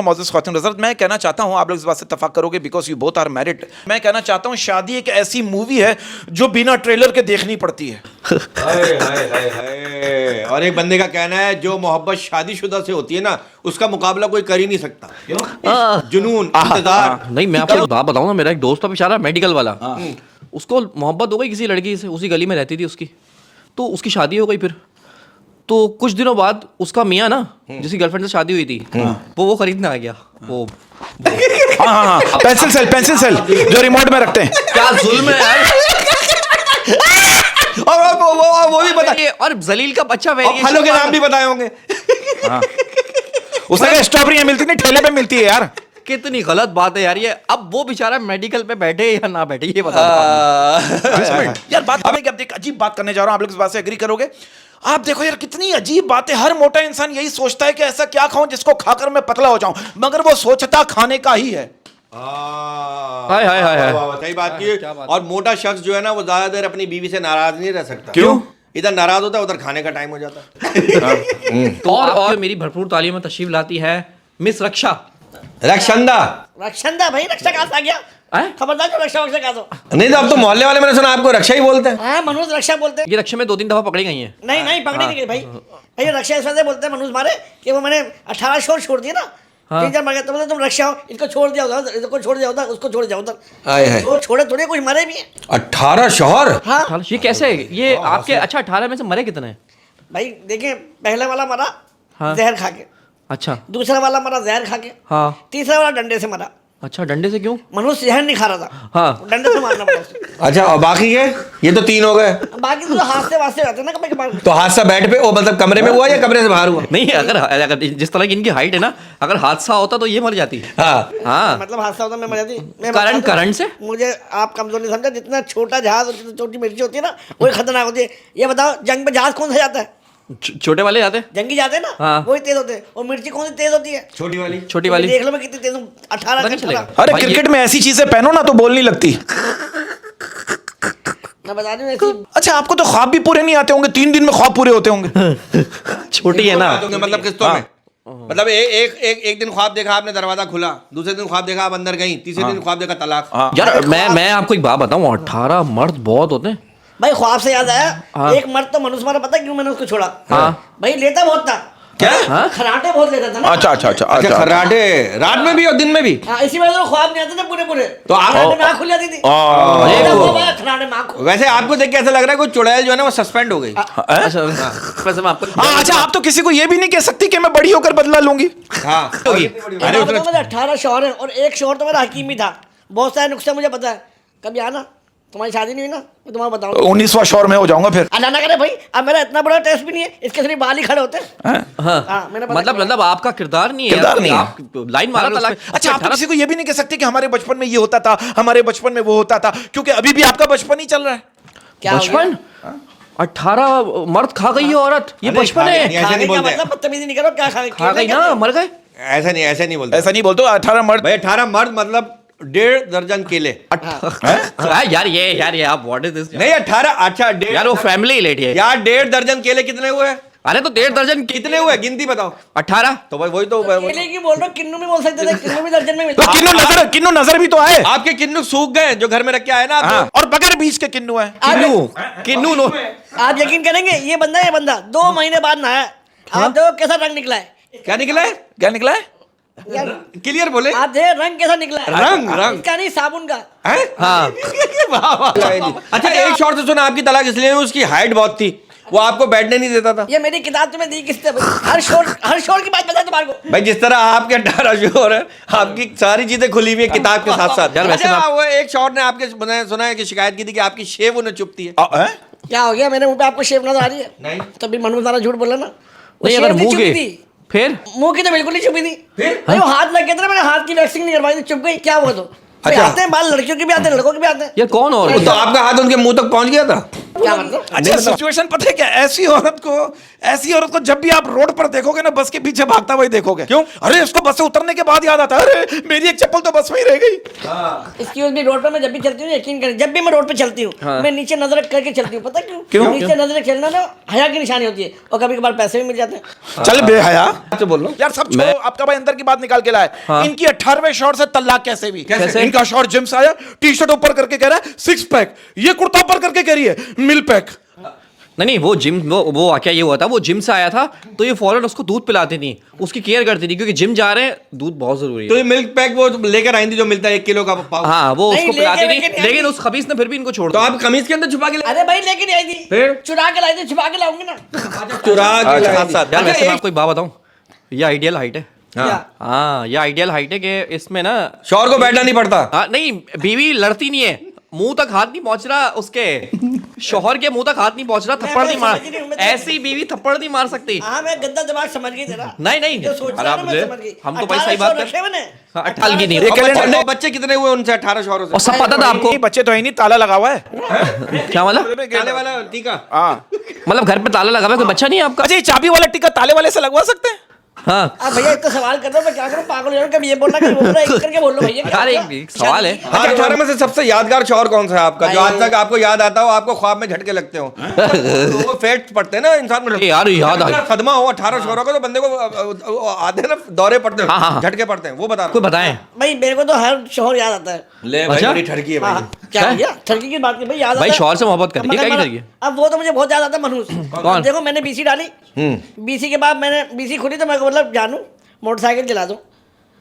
मोअज़्ज़ज़ ख़वातीन हज़रात, मैं कहना चाहता हूँ, आप लोग इस बात से इत्तफ़ाक़ करोगे because you both are married, मैं कहना चाहता हूँ शादी एक ऐसी मूवी है जो बिना ट्रेलर के देखनी पड़ती है। हाय हाय हाय हाय। और एक बंदे का कहना है जो मोहब्बत शादीशुदा से होती है ना, उसका मुकाबला कोई कर ही नहीं सकता। जुनून, इंतजार। नहीं, मैं आपको बात बताऊं ना, मेरा एक दोस्त था बेचारा मेडिकल वाला, उसको मोहब्बत हो गई किसी लड़की से, उसी गली में रहती थी उसकी, तो उसकी शादी हो गई। फिर तो कुछ दिनों बाद उसका मियाँ ना, जिसकी गर्लफ्रेंड से शादी हुई थी, वो खरीदने आ गया। वो हाँ, पेंसिल सेल जो रिमोट में रखते हैं। क्या जुल्म है यार। और वो भी पता, और जलील का बच्चा फलों के नाम भी बताए होंगे। उसने स्ट्रॉबेरी मिलती नहीं, ठेले पे मिलती है यार। कितनी गलत बात है यार ये। अब वो बेचारा मेडिकल पे बैठे या ना बैठे, ये बता। यार बात अब एक अजीब बात करने जा रहा हूं, आप लोग इस बात से एग्री करोगे। आप देखो यार कितनी अजीब बात है, हर मोटा इंसान यही सोचता है कि ऐसा क्या खाऊं जिसको खाकर मैं पतला हो जाऊं, मगर वो सोचता खाने का ही है। हाय हाय हाय, सही बात की। और मोटा शख्स जो है ना, वो ज्यादा देर अपनी बीवी से नाराज नहीं रह सकता। क्यों? इधर नाराज होता है, उधर खाने का टाइम हो जाता है। और मेरी भरपूर तालीम में तशरीफ लाती है मिस रक्षा। रक्षंदा भाई, रक्षा कहाँ से आ गया? खबरदार जो रक्षा वक्षा कहा तो। नहीं तो अब तो मोहल्ले वाले मैंने सुना आपको रक्षा ही बोलते हैं। हाँ, मनोज रक्षा बोलते हैं। ये रक्षा में 2-3 दफा पकड़ी गई हैं। नहीं पकड़ी नहीं गई भाई। भाई रक्षा इस वजह से बोलते हैं मनोज मारे कि वो मैंने 18 शोर छोड़ दिए ना, तीन चार मर गए, तो बोलते तुम रक्षा हो, इनको छोड़ दिया उधर, इसको छोड़ दिया उधर, उसको छोड़ दिया उधर। वो छोड़े थोड़े, कुछ मरे भी हैं। 18 शौहर। हाँ ये कैसे, ये आपके अच्छा 18 में से मरे कितने हैं? भाई देखिए, पहला वाला मरा हाँ। जहर खा के, अच्छा, दूसरा वाला मरा जहर खा के, हाँ, तीसरा वाला डंडे से मरा। अच्छा, डंडे से क्यों? मनुष्य जहर नहीं खा रहा था, हाँ, डंडे से मारना पड़ा उसे। अच्छा, और बाकी के ये तो 3 हो गए। बाकी तो हादसे वास्ते रहते ना, कभी कभार। तो हादसा बेड पे, ओ मतलब कमरे में हुआ या कमरे से बाहर हुआ? नहीं, अगर जिस तरह की इनकी हाइट है ना, अगर हादसा होता तो ये मर जाती। हाँ, मतलब हादसा होता मैं मर जाती। करंट से मुझे आप कमजोर नहीं समझा, जितना छोटा जहाज और जितनी छोटी मिर्ची होती है ना, वही खतरनाक होती है। ये बताओ, जंग में जहाज कौन सा जाता है? छोटे वाले जाते, जंगी जाते हैं ना, हाँ। वही तेज होते हैं। और मिर्ची कौन सी तेज होती है? छोटी वाली। देख लो मैं कितनी तेज हूँ, 18 का चला। अरे क्रिकेट में ऐसी चीजें पहनो ना तो बॉल नहीं लगती। मैं बता दूं ऐसी। अच्छा, आपको तो ख्वाब भी पूरे नहीं आते होंगे, 3 दिन में ख्वाब पूरे होते होंगे। छोटी है ना, मतलब किस्तों में। मतलब एक दिन ख्वाब देखा आपने, दरवाजा खुला, दूसरे दिन ख्वाब देखा आप अंदर गई, तीसरे दिन ख्वाब देखा तलाक। यार मैं आपको एक बात बताऊं, 18 मर्द बहुत होते हैं भाई। ख्वाब से याद आया, एक मर्द तो मनुष्य मारा, पता क्यों मैंने उसको छोड़ा? भाई लेता बहुत था। क्या? खराटे बहुत लेता था ना। अच्छा, खर्राटे रात में भी और दिन में भी। इसी वजह से ख्वाब नहीं आते थे पूरे। तो आप आँख खुल जाती थी। खराटे में आँख। वैसे आपको देख के ऐसा लग रहा है कोई चुड़ैल जो है ना वो सस्पेंड हो गई। अच्छा, आप तो किसी को ये भी नहीं कह सकती कि मैं बड़ी होकर बदला लूंगी। हाँ, अरे 18 शौहर है और एक शौहर तो मेरा हकीम ही था। बहुत सारे नुस्खे मुझे पता है। कभी आना, तुम्हारी शादी नहीं हुई ना, मैं तुम्हारा बताऊंगा। 19वां शौहर में हो जाऊंगा फिर। अल्लाह ना करे भाई, अब मेरा इतना बड़ा टेस्ट भी नहीं है, इसके सिर्फ बाल ही खड़े होते हैं। मतलब आपका किरदार नहीं है, आप लाइन मारा तलाक। अच्छा, आप किसी को ये भी नहीं कह सकते कि हमारे बचपन में ये होता था, हमारे बचपन में वो होता था, क्योंकि अभी भी आपका बचपन ही चल रहा है। क्या बचपन? 18 मर्द खा गई है औरत, ये बचपन है? ऐसे नहीं बोलते। मतलब बदतमीजी नहीं करो, क्या खा गई ना, मर गए। ऐसा नहीं बोलते। ऐसा नहीं बोलते। 18 मर्द भाई 18 मर्द मतलब 1.5 दर्जन केले। यार ये आप व्हाट इज दिस? नहीं 18, अच्छा यार वो फैमिली लेट है यार। 1.5 दर्जन केले कितने हुए? अरे तो 1.5 दर्जन कितने हुए गिनती बताओ। 18। तो भाई वही तो केले की बोल रहा हूँ, किन्नू भी बोल सकते थे, किन्नू भी दर्जन में मिलता तो है। किन्नू नजर भी तो आए। आपके किन्नू सूख गए जो घर में रख के आए ना आप। और बगैर बीज के किन्नू है। किन्नू नो। आप यकीन करेंगे, ये बंदा 2 महीने बाद नहाया। आप देखो कैसा रंग निकला है। क्या निकला है? क्या निकला है? क्लियर बोले। आप देखिए रंग कैसा निकला है। रंग इसका नहीं, साबुन का। हाँ। अच्छा, एक शॉर्ट से सुना आपकी तलाक इसलिए हुई, उसकी हाइट बहुत थी, वो आपको बैठने नहीं देता था। ये मेरी किताब तुम्हें दी किसने? हर शोर की बात बता तुम्हारे को। भाई जिस तरह आपके 18 शोर है, आपकी सारी चीजें खुली हुई है किताब के साथ साथ। अच्छा, वो एक शॉर्ट ने आपके सुना है कि शिकायत की थी कि आपकी शेव उन्हें चुभती है। क्या हो गया, मेरे मुंह पे आपको शेव नजर आ रही है? नहीं। तभी मनोज सारा झूठ बोला ना। नहीं, अगर मुंह के फिर मुंह की तो बिल्कुल नहीं चुपी थी। फिर वो हाथ लग गया था ना, मैंने हाथ की वैक्सिंग नहीं करवाई थी, चुप गई। क्या हुआ? तो भाई आते हैं बाल, लड़कियों के भी आते हैं, लड़कों के भी आते हैं। यार कौन और तो आपका हाथ उनके मुंह तक पहुंच गया था? क्या मतलब? अच्छा सिचुएशन पता है क्या, ऐसी औरत को जब भी आप रोड पर देखोगे ना, बस के पीछे भागता हुआ ही देखोगे। क्यों? अरे इसको बस से उतरने के बाद याद आता है, अरे मेरी एक चप्पल तो बस में ही रह गई। एक्सक्यूज मी, रोड पर मैं जब भी चलती हूँ, यकीन करें, जब भी मैं रोड पे चलती हूँ, मैं नीचे नजर करके चलती हूँ। पता क्यों? नीचे नजर चलना ना हया की निशानी होती है, और कभी कभार पैसे भी मिल जाते हैं। चल बेहया तो बोल रहा यार, सब छोड़ो, आपका भाई अंदर की बात निकाल के लाए। इनकी 18वें शॉट से तलाक कैसे हुई? कैसे? इनका शॉट जिम से आया, टी शर्ट ऊपर करके कह रहा है 6 पैक, ये कुर्ता ऊपर करके कह रही है मिल पैक। नहीं, वो जिम, वो वाकया ये हुआ था, वो जिम से आया था तो ये फौरन उसको दूध पिलाती थी, उसकी केयर करती थी, क्योंकि जिम जा रहे हैं, दूध बहुत जरूरी तो है। ये मिल्क पैक वो लेकर आई थी जो मिलता है 1 किलो का पाव। हाँ, वो नहीं, उसको पिलाती लेके थी, लेकिन उस खबीस ने फिर भी इनको छोड़ तो दिया। आप कमीज के अंदर छुपा के अरे भाई लेके नहीं आई थी, फिर? चुरा के लाई थी, छुपा के लाऊंगी ना। चुरा के अच्छा, साथ साथ। यार वैसे मैं आपको एक बात बताऊं, ये आइडियल हाइट है। क्या? हाँ, ये आइडियल हाइट है कि इसमें ना, शौहर को बैठना नहीं पड़ता। हाँ नहीं, बीवी लड़ती नहीं है, मुंह तक हाथ नहीं पहुंच रहा उसके, शौहर के मुंह तक हाथ नहीं पहुंच रहा, थप्पड़ नहीं मार, समझ रही हूँ, मैं तो- ऐसी बीवी थप्पड़ नहीं मार सकती। हाँ मैं गद्दा दिमाग समझ गई तेरा। नहीं नहीं, जो सोच अरे रहा आप है ना, मैं समझ गई। हम तो भाई सही 1800 बात रखे कर, मैंने। हाँ, 18 की नहीं, और बच्चे कितने हुए उनसे 18 शौहरों और से? सब पता था आपको। नहीं, बच्चे तो है नहीं, ताला लगा हुआ है। क्या मतलब? ताले वाला टीका। हाँ, मतलब घर पे ताला लगा हुआ है, कोई बच्चा नहीं है आपका? अच्छा ये चाबी वाला टिक्का ताले वाले से लगवा सकते हैं? हाँ अब भैया इतना सवाल कर रहा हूँ, मैं क्या करूँ? पागल हो जाऊँ, कभी ये बोल रहा, कभी वो बोल रहा, एक करके बोल लो भैया। यार एक सवाल है, हाँ, 18 में से सबसे यादगार शौहर कौन सा है आपका, जो आज तक आपको याद आता हो, आपको ख्वाब में झटके लगते हो? तो वो फैक्ट पड़ते हैं ना इंसान में। यार याद आ अगर सदमा हो 18 शौहरों का, तो बंदे को आते हैं ना, दौरे पड़ते हाँ, हाँ, हैं, हाँ। झटके पड़ते हैं, वो बता कोई बताएं। भाई मेरे को तो हर शोहर याद आता है। ले भाई, अच्छा? बड़ी ठरकी है भाई। हाँ, क्या क्या? भैया ठरकी की बात की भाई, याद आता भाई है। शौहर से मोहब्बत करिए, क्या मगर करिए? अब वो तो मुझे बहुत याद आता है, मनहूस। कौन? देखो मैंने बीसी डाली, बीसी के बाद मैंने बीसी खुली, तो मैं को मतलब जानू मोटरसाइकिल चला दूं,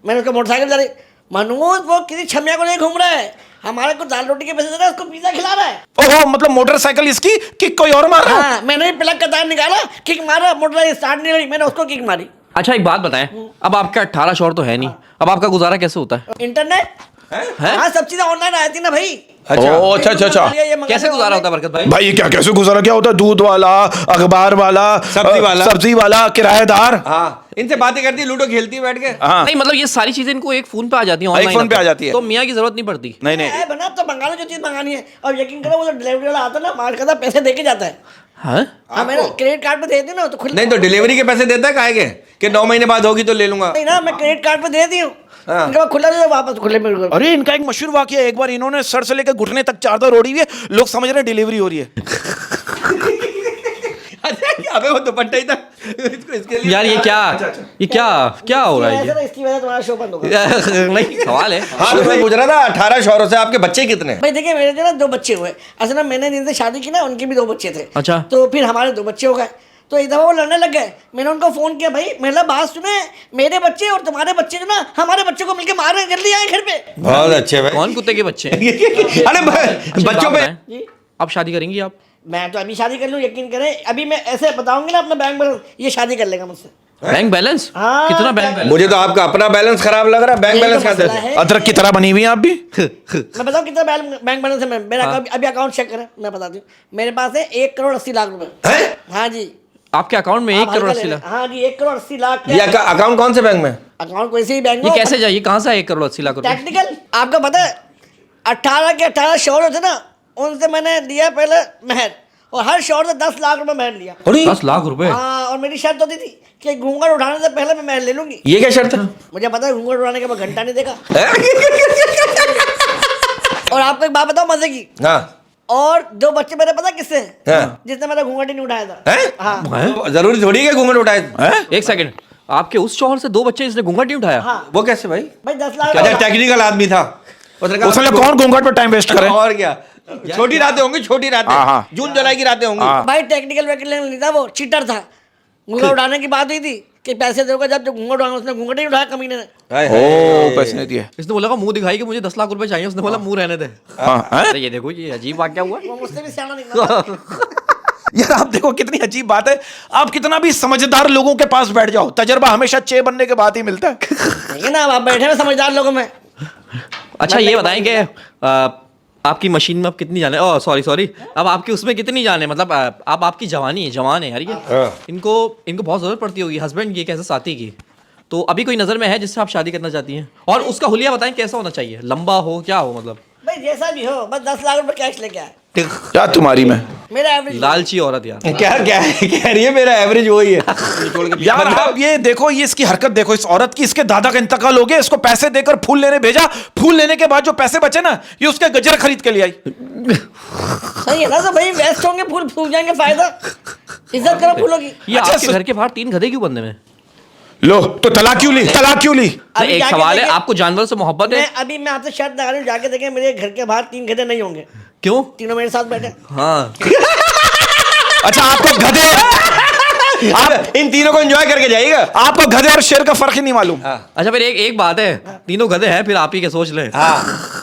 मैंने उसको मोटरसाइकिल चलाई। मनोज वो किसी छमिया को नहीं घूम रहा है, हमारे को दाल रोटी के पैसे दे रहा है, उसको पिज्जा खिला रहा है। ओहो, मतलब मोटरसाइकिल इसकी, किक कोई और मार रहा है? हाँ, मैंने प्लग का तार निकाला, किक मारा, मोटरसाइकिल स्टार्ट नहीं हुई, मैंने उसको किक मारी। अच्छा एक बात बताएं, अब आपका 18 शौहर तो है नहीं, अब आपका गुजारा कैसे होता है? इंटरनेट, हैं? हाँ सब चीजें ऑनलाइन आई थी ना भाई। अच्छा। ओ, अच्छा अच्छा अच्छा। कैसे गुजारा होता है बरकत भाई? भाई ये क्या कैसे गुजारा क्या होता है? दूध वाला, अखबार वाला, सब्जी वाला, किराएदार। हाँ, इनसे बातें करती है, लूडो खेलती है बैठ के। हाँ, नहीं मतलब ये सारी चीजें इनको एक फोन पे आ जाती हैं, एक ऑनलाइन फोन पे आ जाती है। तो मियाँ की जरूरत नहीं पड़ती। नहीं नहीं, है बना तो मंगा लो जो चीज मंगानी है, और यकीन करो वो जो डिलीवरी वाला आता है ना, मार करता पैसे दे के जाता है। हाँ हाँ मैंने क्रेडिट कार्ड पे दे दी ना, तो खुद नहीं तो डिलीवरी के पैसे देता है काहे के, कि 9 महीने बाद होगी तो ले लूंगा। नहीं ना, मैं क्रेडिट कार्ड पे दे दी हूँ, हाँ। उनके बाद खुला दे दो, वापस खुले में रुको। अरे इनका एक मशहूर वाकया है, एक बार इन्होंने सर से लेकर घुटने तक चादर ओढ़ी हुई है, लोग समझ रहे हैं डिलीवरी हो रही है। अबे वो दुपट्टा ही था इसके लिए। यार ये क्या हो रहा है ऐसा ये? तो इसकी वजह से तुम्हारा शो बंद होगा। नहीं सवाल है। हाँ तो मैं पूछ रहा था 18 शौहरों से आपके बच्चे कितने? भाई देखिए मेरे जो ना 2 बच्चे हुए, असल में मैंने जिनसे शादी की ना उनके भी 2 बच्चे थे। अच्छा। तो फिर हमारे 2 बच्चे हो गए, तो एक दफा वो लड़ने लग गए। मैंने उनको फोन किया, भाई मेरा बात सुने, मेरे बच्चे और तुम्हारे बच्चे जो ना हमारे बच्चे को मिलके मार रहे हैं, जल्दी आए घर पे। बहुत अच्छे भाई। कौन कुत्ते के बच्चे? अरे बच्चों पे जी अब शादी करेंगी आप? मैं तो अभी शादी कर लूँ, यकीन करें, अभी मैं ऐसे बताऊंगी ना अपना बैंक बैलेंस, ये शादी कर लेगा मुझसे। Bank balance? हाँ, कितना बैंक बैलेंस? मुझे तो आपका अपना बैलेंस खराब लग रहा है, बैंक यही तो बैलेंस कैसे? मसला है। अदरक की तरह बनी हुई हैं आप भी। मैं बताऊँ कितना बैंक बैलेंस है मेरा, अभी अकाउंट चेक करें, मैं बताती हूँ। मेरे पास है 1,80,00,000 रुपए। हैं? हाँ जी, आपके अकाउंट में 1,80,00,000? हाँ जी, 1,80,00,000। ये अकाउंट कौन से बैंक में? अकाउंट कोई से ही बैंक ये कैसे जाइए, कहाँ से 1,80,00,000 रुपए? टेक्निकल आपको पता है, 18 के 18 शौहर होते ना, उनसे मैंने लिया पहले मेहर, और हर शौहर से 10 लाख रुपए मेहर लिया। 10 लाख रुपए? हाँ, और मेरी शर्त होती थी कि घूंघट उठाने से पहले मैं मेहर ले लूंगी। ये क्या शर्त है? मुझे पता है घूंघट उठाने के बाद घंटा नहीं देखा। और आपको एक बात बताओ मजे की, हाँ और 2 बच्चे मेरे पता किससे हैं? हाँ। जिसने मेरा घूंघट ही नहीं उठाया था। हैं? हाँ जरूरी थोड़ी है कि घूंघट उठाए। एक सेकंड, आपके उस शौहर से 2 बच्चे जिसने घूंघट नहीं उठाया? हाँ वो कैसे भाई? भाई 10 लाख अच्छा टेक्निकल आदमी था। उसने कहा, उसने कौन घूंघट पे टाइम वेस्ट करे? और क्या, छोटी रातें होंगी, छोटी हाँ, रातें, हाँ। जून जुलाई की रातें होंगी। हाँ। भाई टेक्निकल वैकेल नहीं था, वो चीटर था। घूंघट उठाने की बात हुई थी कि पैसे दोगे, जब घूंघट उठाऊंगा, उसने घूंघट ही उठाया कमीने ने। हाय, ओ हाय। पैसे नहीं दिए। इसने बोला मुंह दिखाई कि मुझे 10 लाख रुपए चाहिए, उसने बोला मुंह रहने दे। हाँ, हैं? अरे ये देखो, ये अजीब वाकया हुआ। वो मुझसे भी सियाना निकला। यार आप देखो कितनी अजीब बात है, आप कितना भी समझदार लोगों के पास बैठ जाओ, तजर्बा हमेशा 6 बनने के बाद ही मिलता है। नहीं है ना, अब आप बैठे हैं समझदार लोगों में। अच्छा ये बताएं कि आपकी मशीन में अब कितनी जाने, ओह सॉरी, अब आपकी उसमें कितनी जाने, मतलब अब आपकी जवान है यार ये। इनको बहुत जरूरत पड़ती होगी हस्बैंड की, कैसे साथी की, तो अभी कोई नजर में है जिससे आप शादी करना चाहती हैं? और उसका हुलिया बताएं कैसा होना चाहिए, लंबा हो, क्या हो, मतलब भाई जैसा भी हो, बस 10 लाख रुपए कैश लेके आए। क्या तुम्हारी में मेरा एवरेज लालची औरत यार। क्या क्या कह रही है, मेरा एवरेज वही है। छोड़ के यार आप ये देखो, ये इसकी हरकत देखो, इस औरत की। इसके दादा का इंतकाल हो गया, इसको पैसे देकर फूल लेने भेजा, फूल लेने के बाद जो पैसे बचे ना, ये उसके गजर खरीद के ले आई। सही है ना, तो भाई वेस्ट होंगे, फूल सूख जाएंगे, फायदा। इज्जत करो फूलों की। ये अच्छा, आपके घर के बाहर 3 गधे क्यों बंधे में? लो तो तलाक क्यों ली, तलाक क्यों ली? नहीं, एक जाके सवाल है, देखें। आपको जानवर से मोहब्बत है? मैं आपसे शर्त लगा रही हूँ, जाके देखें मेरे घर के बाहर 3 गधे नहीं होंगे। क्यों? तीनों मेरे साथ बैठे। हाँ। अच्छा आपको गधे, आप इन तीनों को एंजॉय करके जाइएगा। आपको गधे और शेर का फर्क ही नहीं मालूम। अच्छा फिर एक बात है, तीनों गधे हैं, फिर आप ही के सोच लें। हाँ